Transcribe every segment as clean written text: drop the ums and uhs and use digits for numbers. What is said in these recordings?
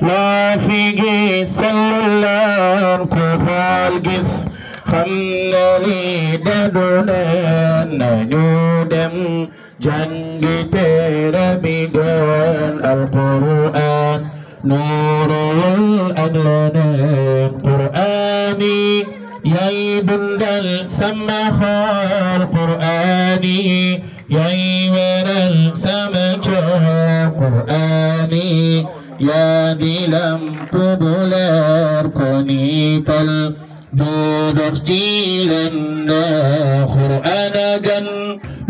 loo fi gis selluleen ku xool gis xam ne lii dadu leen nañu dem jàngi téere bi gën alquran nuurul ak leneen qur'ani yay dundal sama xol qur'ani yay weral sama cër qur'ani yaa di lampu bu leer ko niital du dox ci lëndëm qur'an gan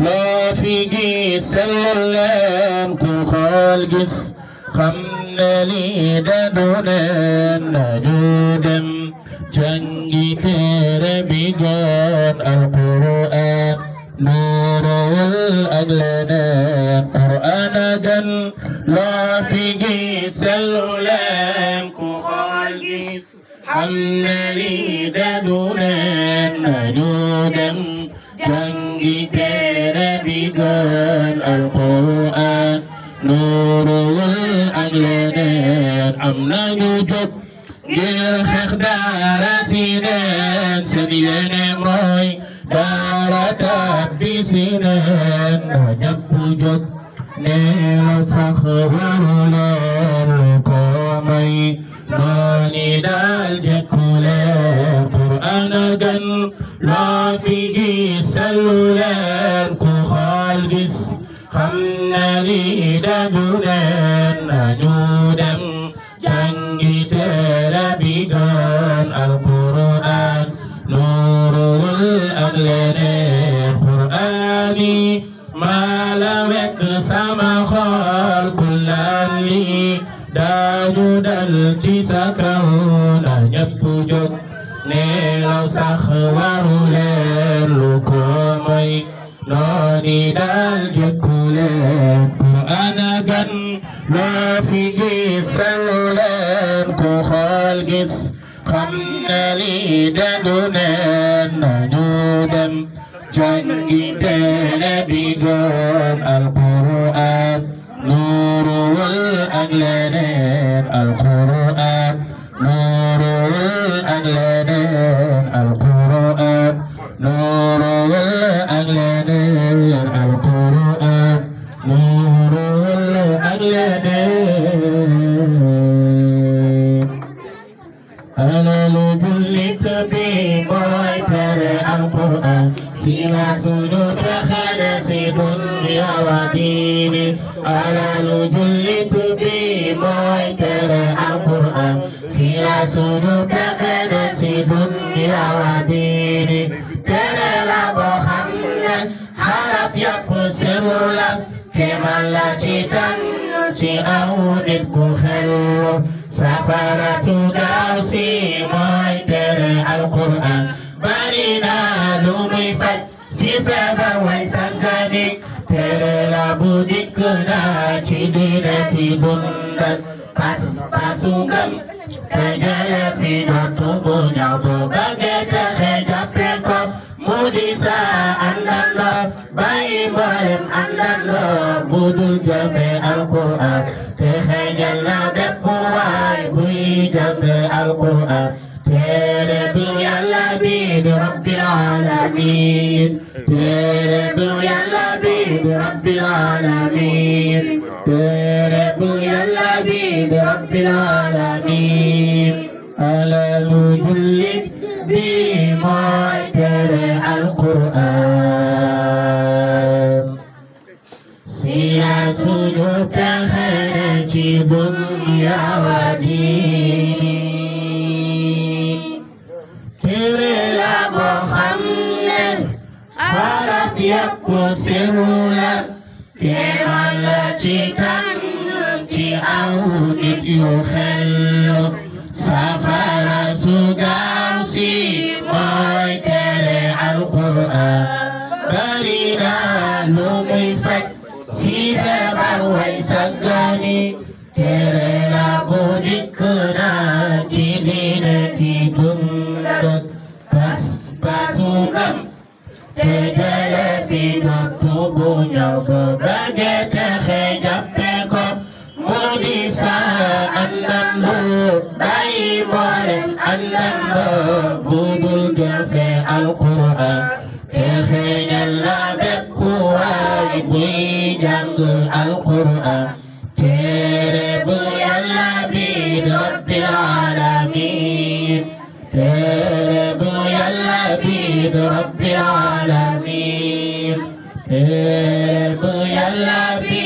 loo fi gis selluleen ku xool gis xam ne lii dadu leen nañu dem jàngi téere bi gën alquran nuurul ak leneen qur'an gan loo fi gis selluleen ku xool gis xam ne lii dadu leen nañu dem jàngi téere bi gën alquran nuurul ak leneen am nañu jóg ngir xeex daara si neen seen yéene mooy daara tàbbi si neen na ñëpp jóg neew sax waru leen lu ko may nooni daal jekku leen qur'an gan loo fi gis selluleen ku xool gis xam ne lii dadu leen nañu dem jàngi téere bi gën alquran nuurul ak leneen qur'ani maa la wekk sama xol kullan lii dañu dal ci sa kaw na ñëpp jóg nelaw sax waru leen lu ko may nooni daal jekku leen qur'an gan loo fi gis selluleen ku xool gis xam ne lii dadu leen nañu dem jàngi téere bi gën alquran nuurul ak leneen alquran nuurul ak leneen alquran nuurul ak leneen alquran nuurul ak leneen alalu jullit bi mooy tere alquran sila suñu taxana si dunya wa diini alalu jullit bi mooy tere alquran sila suñu taxana si dunya wa diini tere la boo xam ne xaraf yàpp siru la kemal la ci tan si aw nit ku xellu safara su gaaw si mooy tere alquran bari na lu muy faj si feebar way sangani tere la bu dikk na ci diine fi dundal pas-pasu ngëm te jële fi dootu bu ñaw soo bëggee texe jàppe ko mu di sa àndandoo bàyyi mboolem àndandoo bu dul jëfe alquran te xeejal na bépp waay buy jëfe alquran téere bu Yàlla bi di rabbil alamin téere bu Yàlla bi di rabbil alamin téere bu Yàlla bi di rabbil alamin alalu jullit bi mooy téere alquran sila suñu pexe ci dunya wa diini téere la boo xam ne xaraf yàpp siru la kemal la ci tànn ci aw nit yu xellu safara su gaaw si mooy tere alquran bari na lu muy faj si feebar way sangani tere la bu dikk na ci diine di dundal pas-pasu ngëm te jële fi dootu bu ñëw foo bëggee texe jàppe ko mu di sa àndandoo àndandoo budul jëfe alquran te xeeñal na bépp waay buy jàng alquran téere bu Yàlla bi rabbil alamin téere bu Yàlla bi rabbil alamin téere bu Yàlla bi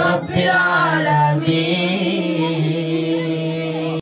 rabbil alamin